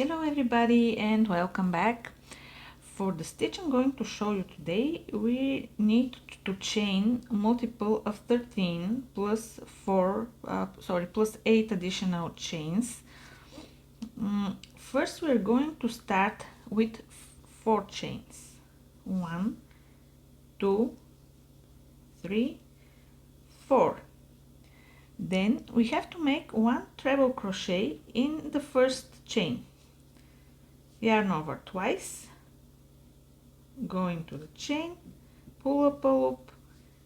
Hello everybody and welcome back. For the stitch I'm going to show you today, we need to chain multiple of 13 plus 8 additional chains. First we're going to start with 4 chains. 1, 2, 3, 4. Then we have to make 1 treble crochet in the first chain. Yarn over twice, go into the chain, pull up a loop,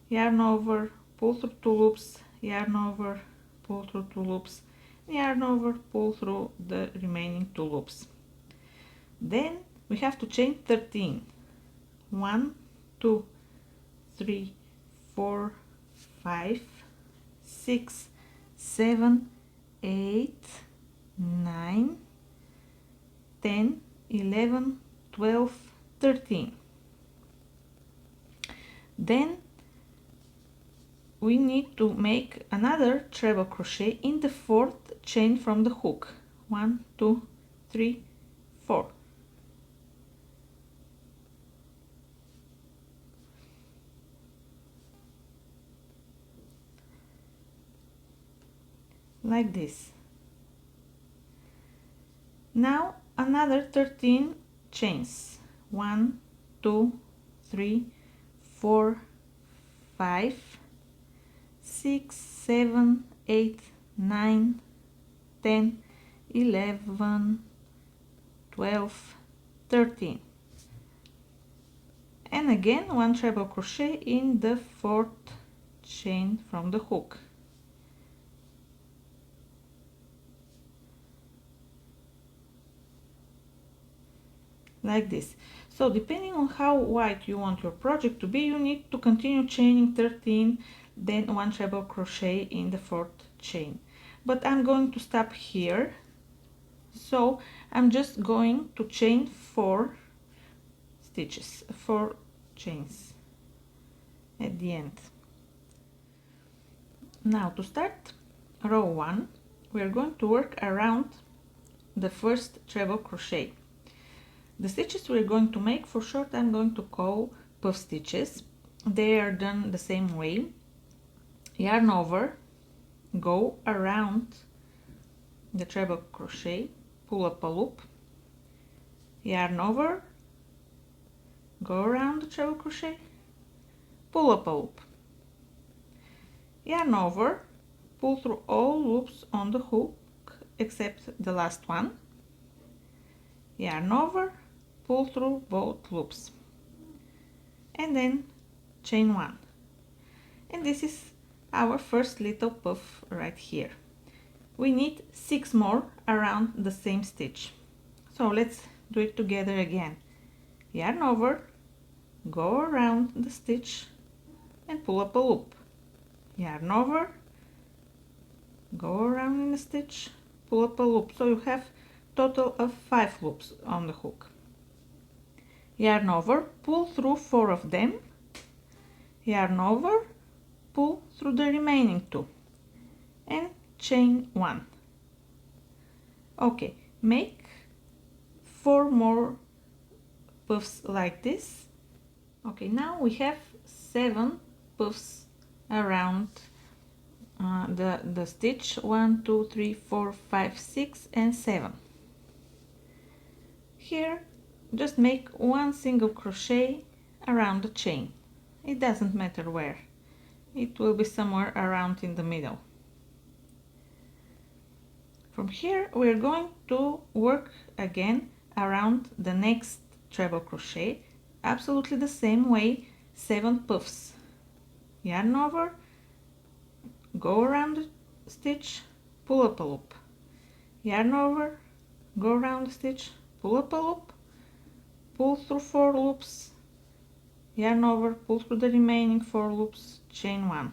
yarn over, pull through 2 loops, yarn over, pull through 2 loops, yarn over, pull through the remaining 2 loops. Then we have to chain 13. 1, 2, 3, 4, 5, 6, 7, 8, 9, 10, 11, 12, 13. Then we need to make another treble crochet in the 4th chain from the hook. 1, 2, 3, 4. Like this. Now another 13 chains. 1, 2, 3, 4, 5, 6, 7, 8, 9, 10, 11, 12, 13. And again 1 treble crochet in the 4th chain from the hook. Like this. So depending on how wide you want your project to be, you need to continue chaining 13, then 1 treble crochet in the 4th chain. But I'm going to stop here, so I'm just going to chain 4 stitches, 4 chains at the end. Now to start row 1, we are going to work around the first treble crochet. The stitches we're going to make, for short, I'm going to call puff stitches. They are done the same way. Yarn over, go around the treble crochet, pull up a loop, yarn over, go around the treble crochet, pull up a loop, yarn over, pull through all loops on the hook except the last one, yarn over, pull through both loops, and then chain 1. And this is our first little puff right here. We need 6 more around the same stitch. So let's do it together again. Yarn over, go around the stitch and pull up a loop. Yarn over, go around in the stitch, pull up a loop. So you have total of 5 loops on the hook. Yarn over, pull through 4 of them, yarn over, pull through the remaining 2, and chain 1. Okay, make 4 more puffs like this. Okay, now we have 7 puffs around the stitch. 1, 2, 3, 4, 5, 6, and 7. Here just make 1 single crochet around the chain. It doesn't matter where. It will be somewhere around in the middle. From here we're going to work again around the next treble crochet, absolutely the same way, 7 puffs. Yarn over, go around the stitch, pull up a loop. Yarn over, go around the stitch, pull up a loop, pull through 4 loops, yarn over, pull through the remaining 4 loops, chain 1.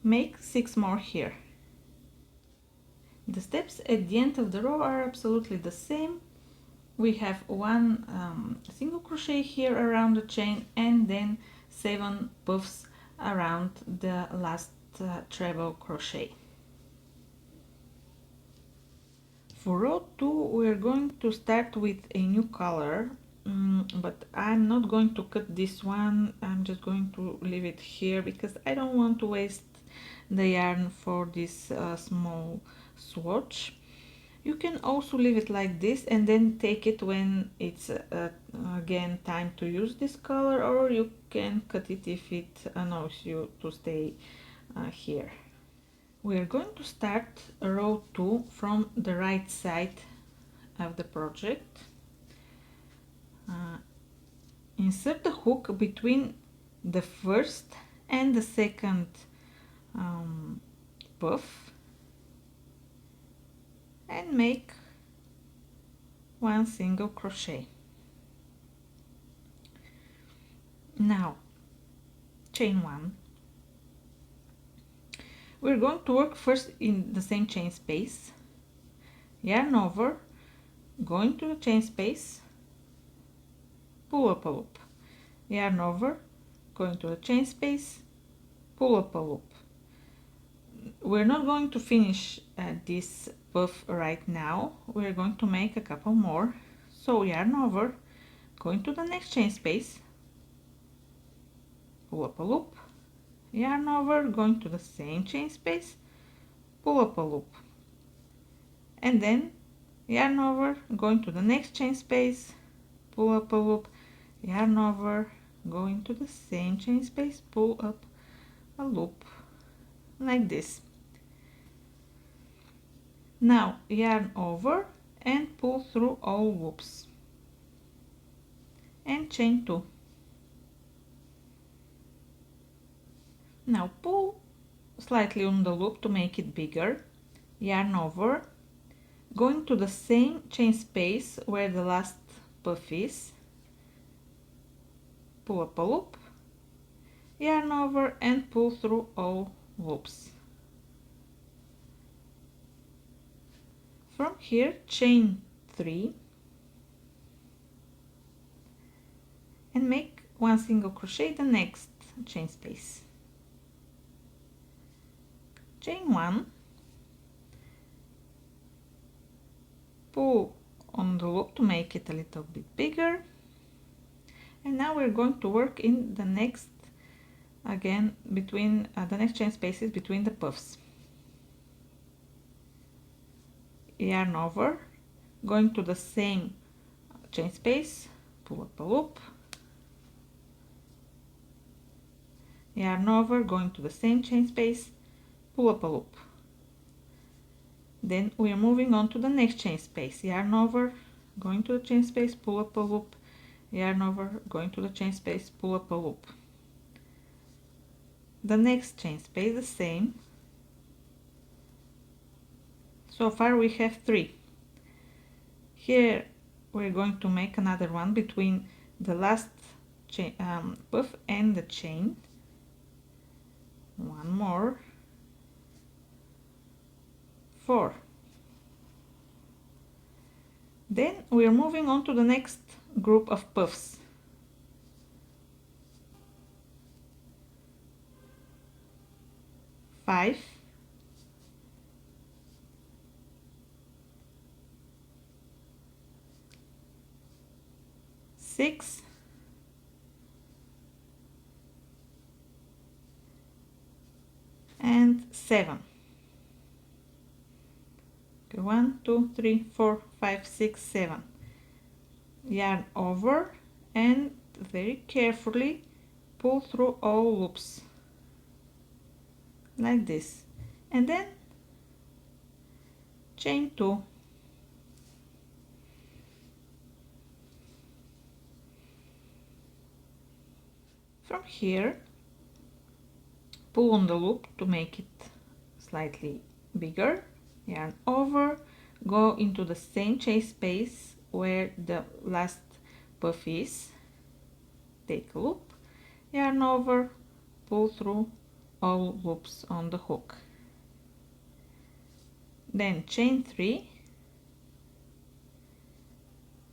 Make 6 more here. The steps at the end of the row are absolutely the same. We have 1 single crochet here around the chain and then 7 puffs around the last treble crochet. For row 2 we're going to start with a new color, but I'm not going to cut this one. I'm just going to leave it here because I don't want to waste the yarn for this small swatch. You can also leave it like this and then take it when it's again time to use this color, or you can cut it if it annoys you to stay here. We are going to start row 2 from the right side of the project. Insert the hook between the first and the second puff and make one single crochet. Now chain 1. We're going to work first in the same chain space, yarn over, go into the chain space, pull up a loop, yarn over, go into the chain space, pull up a loop. We're not going to finish this puff right now, we're going to make a couple more. So yarn over, go into the next chain space, pull up a loop, yarn over, go into the same chain space, pull up a loop, and then yarn over, go into the next chain space, pull up a loop, yarn over, go into the same chain space, pull up a loop, like this. Now yarn over and pull through all loops and chain 2. Now pull slightly on the loop to make it bigger, yarn over, go into the same chain space where the last puff is, pull up a loop, yarn over and pull through all loops. From here chain 3 and make one single crochet the next chain space. Chain 1, pull on the loop to make it a little bit bigger, and now we're going to work in the next, again between the next chain spaces between the puffs. Yarn over, go into the same chain space, pull up a loop, yarn over, go into the same chain space, pull up a loop. Then we are moving on to the next chain space, yarn over, go into the chain space, pull up a loop, yarn over, go into the chain space, pull up a loop. The next chain space the same. So far we have 3. Here we're going to make another one between the last chain, puff and the chain. One more. 4. Then we are moving on to the next group of puffs. 5, 6, and 7. Okay, 1, 2, 3, 4, 5, 6, 7. Yarn over and very carefully pull through all loops like this, and then chain 2. From here pull on the loop to make it slightly bigger, yarn over, go into the same chain space where the last puff is, take a loop, yarn over, pull through all loops on the hook. Then chain 3,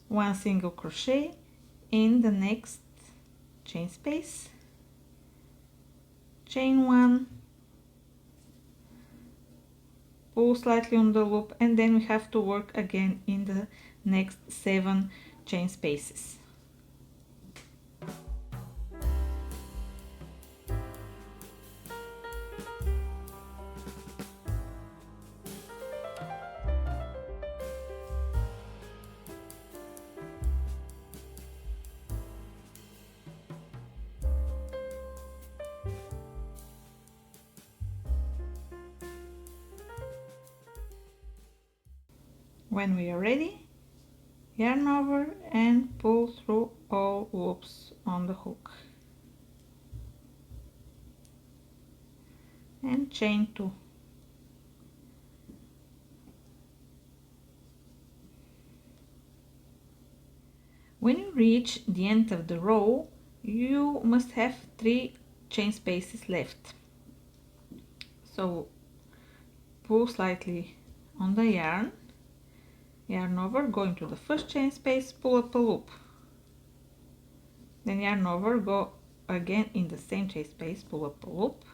one single crochet in the next chain space, chain 1, pull slightly on the loop, and then we have to work again in the next 7 chain spaces. When we are ready, yarn over and pull through all loops on the hook and chain 2. When you reach the end of the row, you must have 3 chain spaces left. So pull slightly on the yarn over, go into the first chain space, pull up a loop, then yarn over, go again in the same chain space, pull up a loop.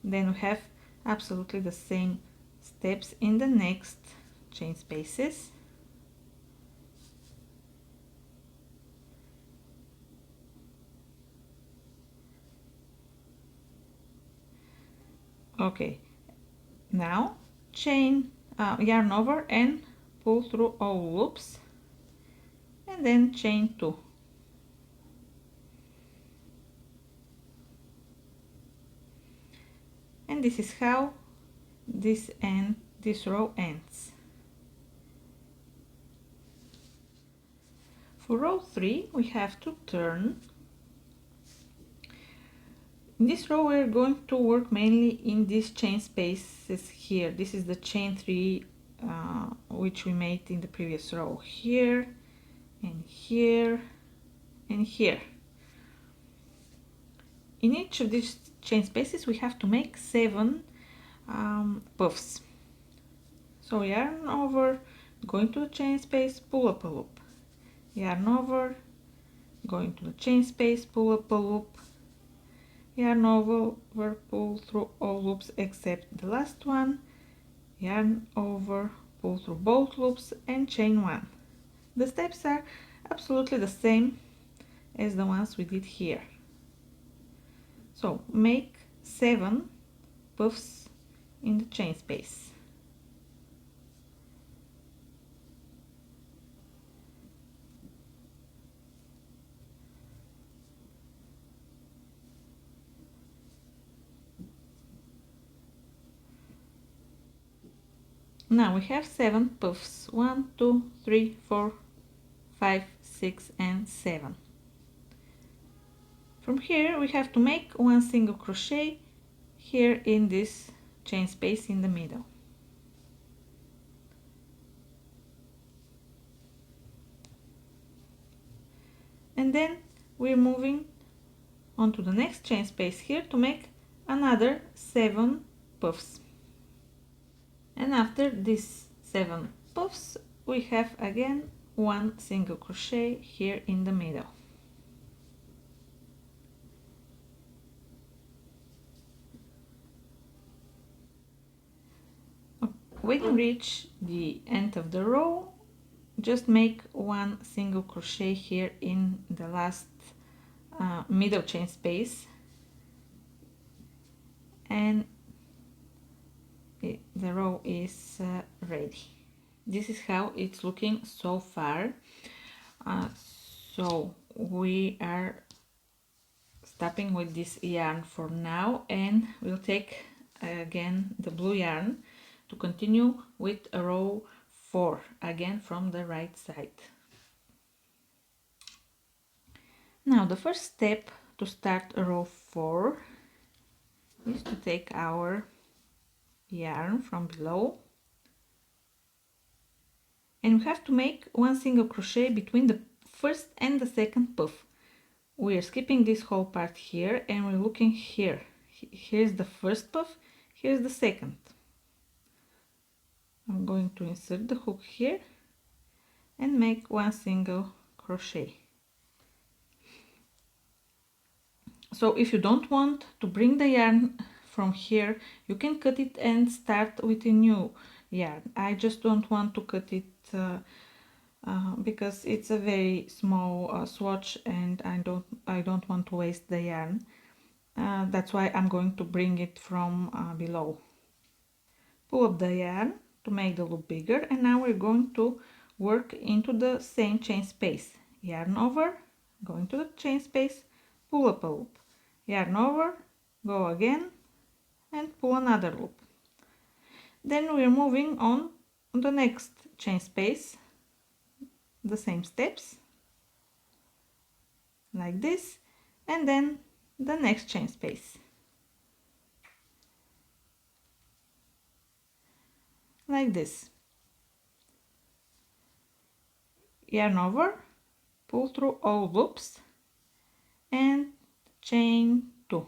Then we have absolutely the same steps in the next chain spaces. Okay, now chain yarn over and pull through all loops, and then chain 2. And this is how this row ends. For row 3 we have to turn. In this row we're going to work mainly in these chain spaces here. This is the chain 3 which we made in the previous row, here and here and here. In each of these chain spaces we have to make 7 puffs. So yarn over, go into the chain space, pull up a loop, yarn over, go into the chain space, pull up a loop, yarn over, pull through all loops except the last one, yarn over, pull through both loops and chain 1. The steps are absolutely the same as the ones we did here. So make 7 puffs in the chain space. Now we have 7 puffs, 1, 2, 3, 4, 5, 6 and 7. From here we have to make 1 single crochet here in this chain space in the middle. And then we're moving on to the next chain space here to make another 7 puffs. And after these 7 puffs we have again 1 single crochet here in the middle. When you reach the end of the row, just make 1 single crochet here in the last middle chain space, and the row is ready. This is how it's looking so far. So we are stopping with this yarn for now, and we'll take again the blue yarn to continue with row 4 again from the right side. Now the first step to start row 4 is to take our yarn from below, and we have to make 1 single crochet between the first and the second puff. We are skipping this whole part here and we're looking here. Here's the first puff, here's the second. I'm going to insert the hook here and make 1 single crochet. So if you don't want to bring the yarn from here, you can cut it and start with a new yarn. I just don't want to cut it because it's a very small swatch and I don't want to waste the yarn. That's why I'm going to bring it from below. Pull up the yarn to make the loop bigger, and now we're going to work into the same chain space. Yarn over, go into the chain space, pull up a loop, yarn over, go again and pull another loop. Then we're moving on the next chain space, the same steps like this, and then the next chain space like this. Yarn over, pull through all loops and chain 2.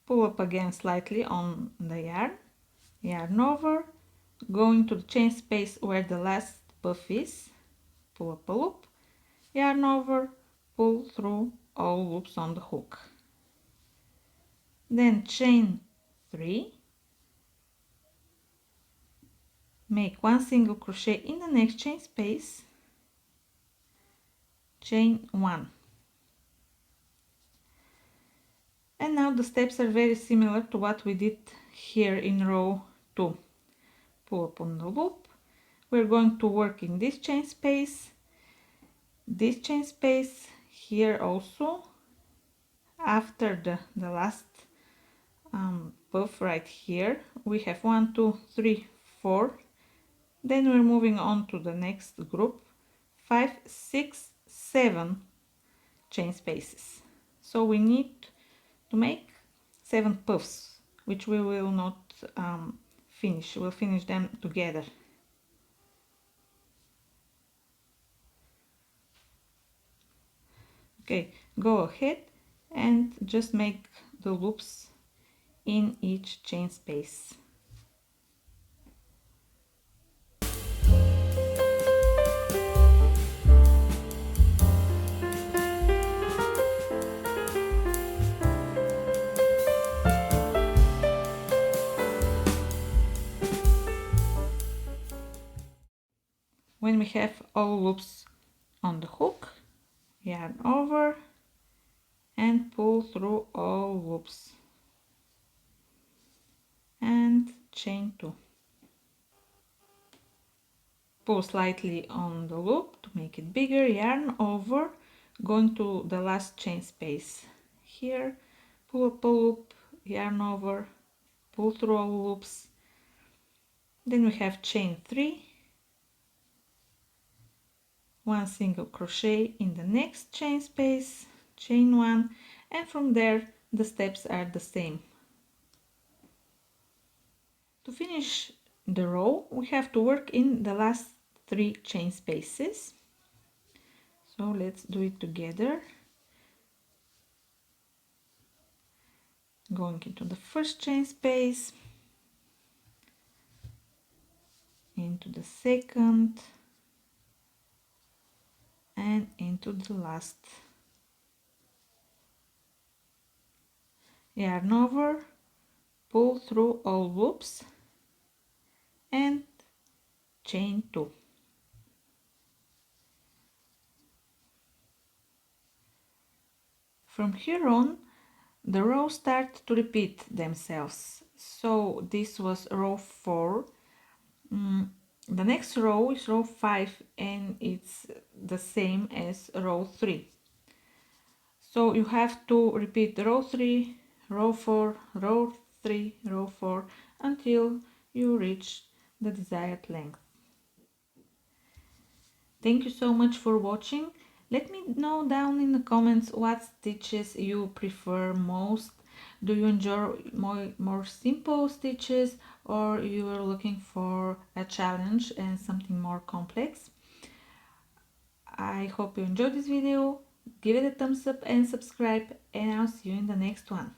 Pull up again slightly on the yarn, yarn over, go into the chain space where the last puff is, pull up a loop, yarn over, pull through all loops on the hook. Then chain 3, make 1 single crochet in the next chain space, chain 1. And now the steps are very similar to what we did here in row 2. Pull up on the loop, we're going to work in this chain space, here also, after the last puff right here. We have 1, 2, 3, 4, then we're moving on to the next group, 5, 6, 7 chain spaces. So we need to make 7 puffs, which we will not finish. We'll finish them together. Okay, go ahead and just make the loops in each chain space. When we have all loops on the hook, yarn over and pull through all loops and chain 2. Pull slightly on the loop to make it bigger, yarn over, going to the last chain space here, pull up a loop, yarn over, pull through all loops. Then we have chain 3, 1 single crochet in the next chain space, chain 1, and from there the steps are the same. To finish the row, we have to work in the last 3 chain spaces. So let's do it together. Going into the first chain space, into the second, and into the last. Yarn over, pull through all loops and chain 2. From here on, the rows start to repeat themselves. So this was row 4. The next row is row 5 and it's the same as row 3. So you have to repeat row 3, row 4, row 3, row 4 until you reach the desired length. Thank you so much for watching. Let me know down in the comments what stitches you prefer most. Do you enjoy more simple stitches, or you are looking for a challenge and something more complex? I hope you enjoyed this video. Give it a thumbs up and subscribe, and I'll see you in the next one.